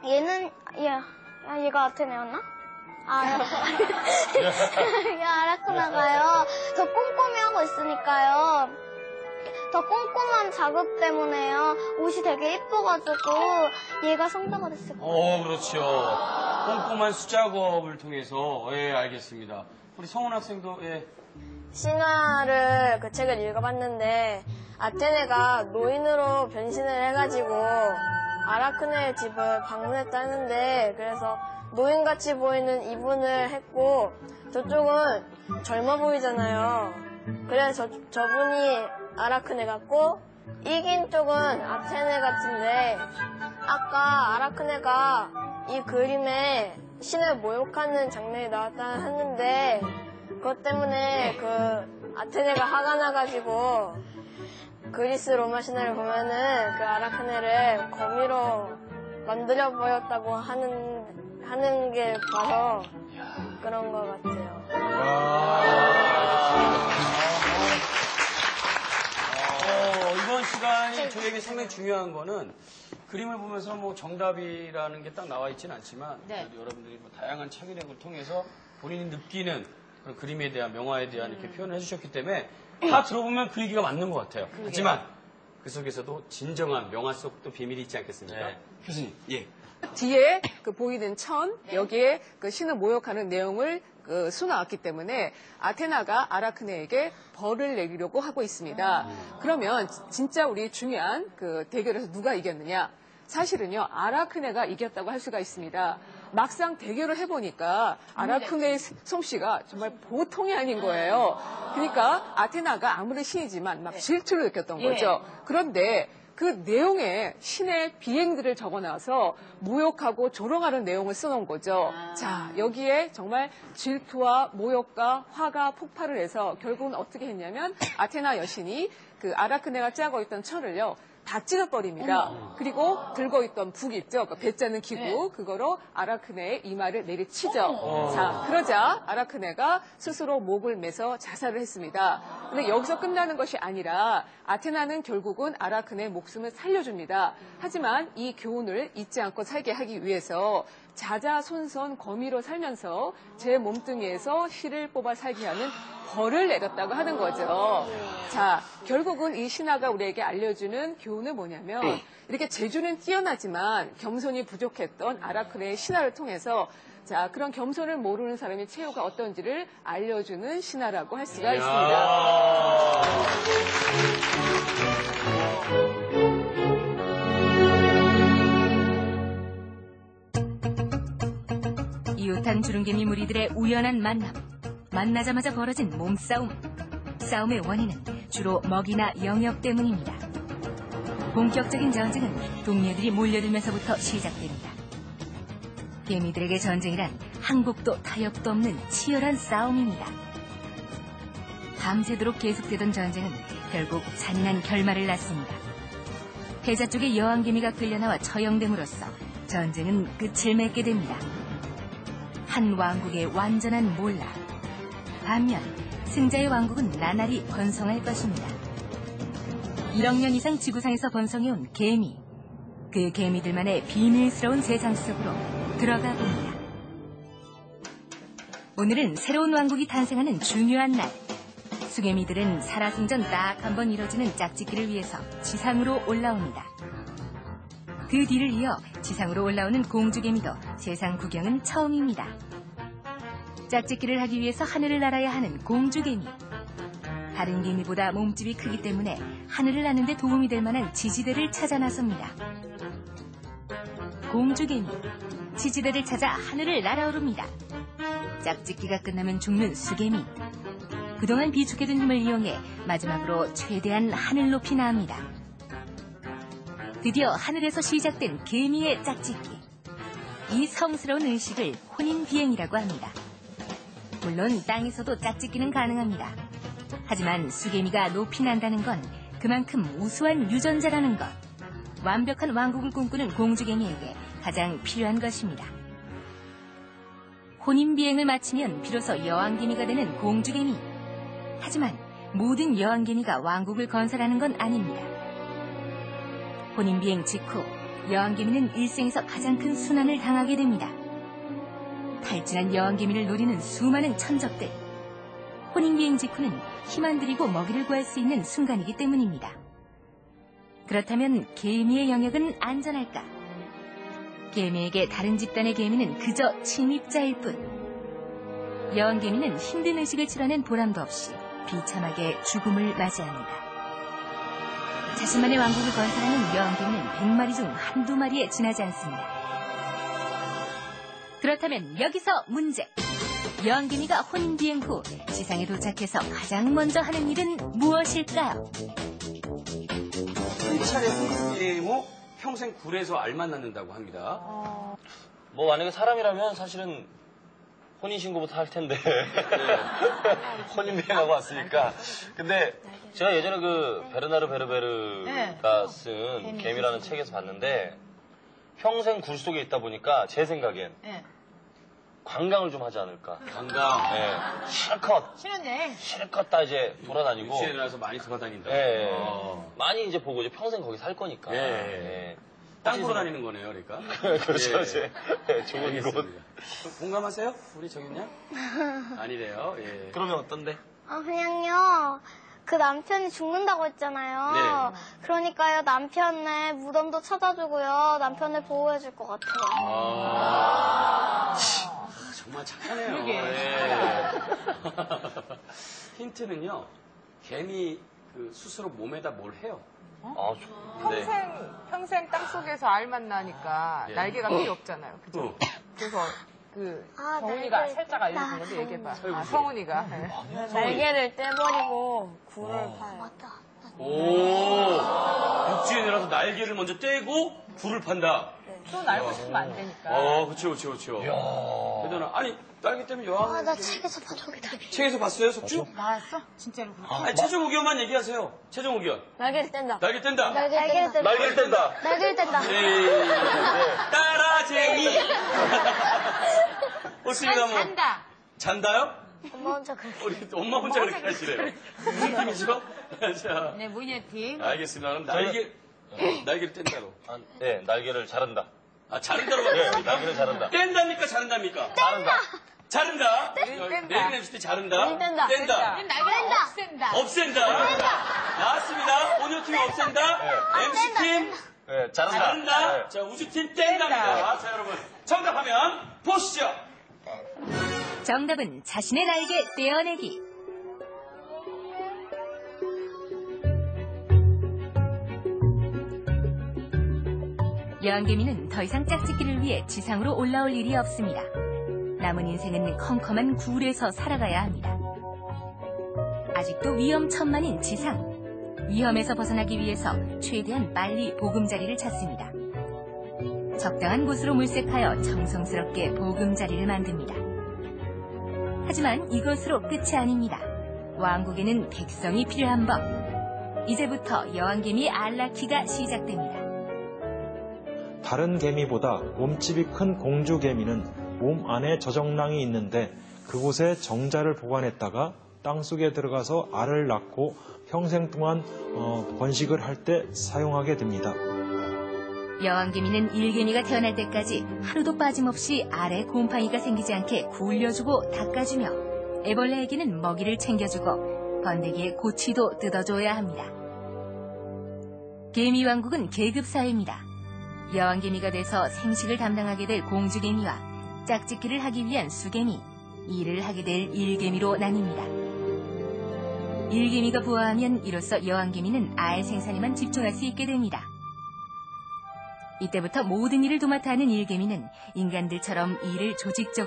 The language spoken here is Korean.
얘는 얘가 아테네였나? 아라크나가요. 더 꼼꼼히 하고 있으니까요. 더 꼼꼼한 작업 때문에요. 옷이 되게 예뻐가지고 얘가 성자가 됐을 거예요. 그렇죠. 꼼꼼한 수작업을 통해서 알겠습니다. 우리 성훈 학생도 신화를 그 책을 읽어봤는데 아테네가 노인으로 변신을 해가지고 아라크네 집을 방문했다는데 그래서 노인같이 보이는 이분을 했고 저쪽은 젊어 보이잖아요. 그래서 저분이 아라크네 같고 이긴 쪽은 아테네 같은데 아까 아라크네가 이 그림에 신을 모욕하는 장면이 나왔다 했는데 그것 때문에 그 아테네가 화가 나가지고 그리스 로마 신화를 보면은 그 아라크네를 거미로 만들어 보였다고 하는 게 봐서 그런 것 같아요. 이번 시간이 저에게 상당히 중요한 거는 그림을 보면서 뭐 정답이라는 게 딱 나와 있지는 않지만 여러분들이 뭐 다양한 창의력을 통해서 본인이 느끼는 그런 그림에 대한 명화에 대한 이렇게 표현을 해주셨기 때문에 다 들어보면 그 얘기가 맞는 것 같아요. 하지만 그 속에서도 진정한 명화 속도 비밀이 있지 않겠습니까? 교수님, 뒤에 그 보이는 천, 여기에 그 신을 모욕하는 내용을 수놓았기 때문에 아테나가 아라크네에게 벌을 내리려고 하고 있습니다. 그러면 진짜 우리 중요한 그 대결에서 누가 이겼느냐? 사실은요, 아라크네가 이겼다고 할 수가 있습니다. 막상 대결을 해보니까 아라크네의 솜씨가 정말 보통이 아닌 거예요. 그러니까 아테나가 아무리 신이지만 막 질투를 느꼈던 거죠. 그런데 그 내용에 신의 비행들을 적어놔서 모욕하고 조롱하는 내용을 써놓은 거죠. 자, 여기에 정말 질투와 모욕과 화가 폭발을 해서 결국은 어떻게 했냐면 아테나 여신이 그 아라크네가 짜고 있던 철을요. 다 찢어버립니다. 그리고 들고 있던 북 있죠. 그 배 짜는 기구. 그거로 아라크네의 이마를 내리치죠. 자, 그러자 아라크네가 스스로 목을 매서 자살을 했습니다. 근데 여기서 끝나는 것이 아니라 아테나는 결국은 아라크네의 목숨을 살려줍니다. 하지만 이 교훈을 잊지 않고 살게 하기 위해서 자자손손 거미로 살면서 제 몸뚱이에서 실을 뽑아 살게 하는 벌을 내렸다고 하는 거죠. 자, 결국은 이 신화가 우리에게 알려주는 교훈은 뭐냐면 이렇게 재주는 뛰어나지만 겸손이 부족했던 아라크네의 신화를 통해서 자, 그런 겸손을 모르는 사람의 최후가 어떤지를 알려주는 신화라고 할 수가 있습니다. 이웃한 주름개미 무리들의 우연한 만남. 만나자마자 벌어진 몸싸움. 싸움의 원인은 주로 먹이나 영역 때문입니다. 본격적인 전쟁은 동료들이 몰려들면서부터 시작됩니다. 개미들에게 전쟁이란 항복도 타협도 없는 치열한 싸움입니다. 밤새도록 계속되던 전쟁은 결국 잔인한 결말을 낳습니다. 패자 쪽의 여왕개미가 끌려나와 처형됨으로써 전쟁은 끝을 맺게 됩니다. 한 왕국의 완전한 몰락. 반면 승자의 왕국은 나날이 번성할 것입니다. 1억 년 이상 지구상에서 번성해온 개미. 그 개미들만의 비밀스러운 세상 속으로 들어가 봅니다. 오늘은 새로운 왕국이 탄생하는 중요한 날. 수개미들은 살아생전 딱 한 번 이뤄지는 짝짓기를 위해서 지상으로 올라옵니다. 그 뒤를 이어 지상으로 올라오는 공주개미도 세상 구경은 처음입니다. 짝짓기를 하기 위해서 하늘을 날아야 하는 공주개미. 다른 개미보다 몸집이 크기 때문에 하늘을 나는 데 도움이 될 만한 지지대를 찾아 나섭니다. 공주개미. 지지대를 찾아 하늘을 날아오릅니다. 짝짓기가 끝나면 죽는 수개미. 그동안 비축해둔 힘을 이용해 마지막으로 최대한 하늘 높이 나옵니다. 드디어 하늘에서 시작된 개미의 짝짓기. 이 성스러운 의식을 혼인비행이라고 합니다. 물론 땅에서도 짝짓기는 가능합니다. 하지만 수개미가 높이 난다는 건 그만큼 우수한 유전자라는 것. 완벽한 왕국을 꿈꾸는 공주개미에게 가장 필요한 것입니다. 혼인비행을 마치면 비로소 여왕개미가 되는 공주개미. 하지만 모든 여왕개미가 왕국을 건설하는 건 아닙니다. 혼인비행 직후 여왕개미는 일생에서 가장 큰 순환을 당하게 됩니다. 탈진한 여왕개미를 노리는 수많은 천적들. 혼인비행 직후는 힘안 들이고 먹이를 구할 수 있는 순간이기 때문입니다. 그렇다면 개미의 영역은 안전할까? 개미에게 다른 집단의 개미는 그저 침입자일 뿐. 여왕개미는 힘든 의식을 치러낸 보람도 없이 비참하게 죽음을 맞이합니다. 자신만의 왕국을 건설하는 여왕개미는 100마리 중 한두 마리에 지나지 않습니다. 그렇다면 여기서 문제. 여왕개미가 혼인비행 후 지상에 도착해서 가장 먼저 하는 일은 무엇일까요? 한 차례 혼인비행 후 평생 굴에서 알만 낳는다고 합니다. 뭐 만약에 사람이라면 사실은 혼인신고부터 할 텐데 혼인비행하고 왔으니까. 근데 제가 예전에 그 베르나르 베르베르가 쓴 개미라는 책에서 봤는데 평생 굴 속에 있다 보니까 제 생각엔 관광을 좀 하지 않을까. 관광. 네. 실컷 다 이제 돌아다니고. 유치에 일어나서 많이 돌아다닌다. 네. 많이 이제 보고 이제 평생 거기 살 거니까. 땅 보러 다니는 거네요, 그러니까. 그렇죠. 예. 좋은 곳. 알겠습니다. 공감하세요? 우리 저기냐? 아니래요. 예. 그러면 어떤데? 그냥요. 그 남편이 죽는다고 했잖아요. 네. 그러니까요, 남편의 무덤도 찾아주고요. 남편을 보호해줄 것 같아요. 정말 착하네요. 예. 힌트는요, 개미 그 스스로 몸에다 뭘 해요? 평생 땅속에서 알만 나니까 예. 날개가 필요 없잖아요. 그죠? 그래서 정훈이가 날개를 살짝 알려준 건데 얘기해봐. 설국수. 성훈이가. 날개를 떼버리고 굴을 파요. 맞다. 오! 육지에 내려서 날개를 먼저 떼고 굴을 판다. 또 날고 싶으면 안 되니까. 그쵸. 대단하. 아니, 날개 때문에 여왕. 나 책에서 본 적이 다 책에서 봤어요, 속주? 나왔어? 진짜로. 아니, 최종 의견만 얘기하세요. 최종 의견. 날개를 뗀다. 날개 뗀다. 날개를 뗀다. 날개를 뗀다. 날개를 뗀다. 따라쟁이. 좋습니다, 뭐. 잔다. 잔다요? 엄마 혼자 그렇게. 우리 엄마 혼자 그렇게 하시래요. 무슨 팀이죠? 자, 네, 모녀 팀. 알겠습니다. 그럼 날개를 뗀다로. 네, 날개를 자른다. 자른다로 네, 가겠습니까? 날개를 자른다. 뗀답니까? 자른답니까? 자른다. 내린 MC 자른다. 뗀다. 뗀다. 날개를 없앤다. 없앤다. 나왔습니다. 모녀팀 없앤다. MC팀 네, 자른다. 자른다. 네. 자, 우주팀 뗀답니다. 자, 여러분. 정답하면 보시죠. 정답은 자신의 날개 떼어내기. 여왕개미는 더 이상 짝짓기를 위해 지상으로 올라올 일이 없습니다. 남은 인생은 컴컴한 굴에서 살아가야 합니다. 아직도 위험천만인 지상. 위험에서 벗어나기 위해서 최대한 빨리 보금자리를 찾습니다. 적당한 곳으로 물색하여 정성스럽게 보금자리를 만듭니다. 하지만 이것으로 끝이 아닙니다. 왕국에는 백성이 필요한 법. 이제부터 여왕개미 알라키가 시작됩니다. 다른 개미보다 몸집이 큰 공주개미는 몸 안에 저정랑이 있는데 그곳에 정자를 보관했다가 땅속에 들어가서 알을 낳고 평생 동안 번식을 할 때 사용하게 됩니다. 여왕개미는 일개미가 태어날 때까지 하루도 빠짐없이 알에 곰팡이가 생기지 않게 굴려주고 닦아주며 애벌레에게는 먹이를 챙겨주고 번데기에 고치도 뜯어줘야 합니다. 개미왕국은 계급사회입니다. 여왕개미가 돼서 생식을 담당하게 될 공주개미와 짝짓기를 하기 위한 수개미, 일을 하게 될 일개미로 나뉩니다. 일개미가 부화하면 이로써 여왕개미는 알 생산에만 집중할 수 있게 됩니다. 이때부터 모든 일을 도맡아 하는 일개미는 인간들처럼 일을 조직적으로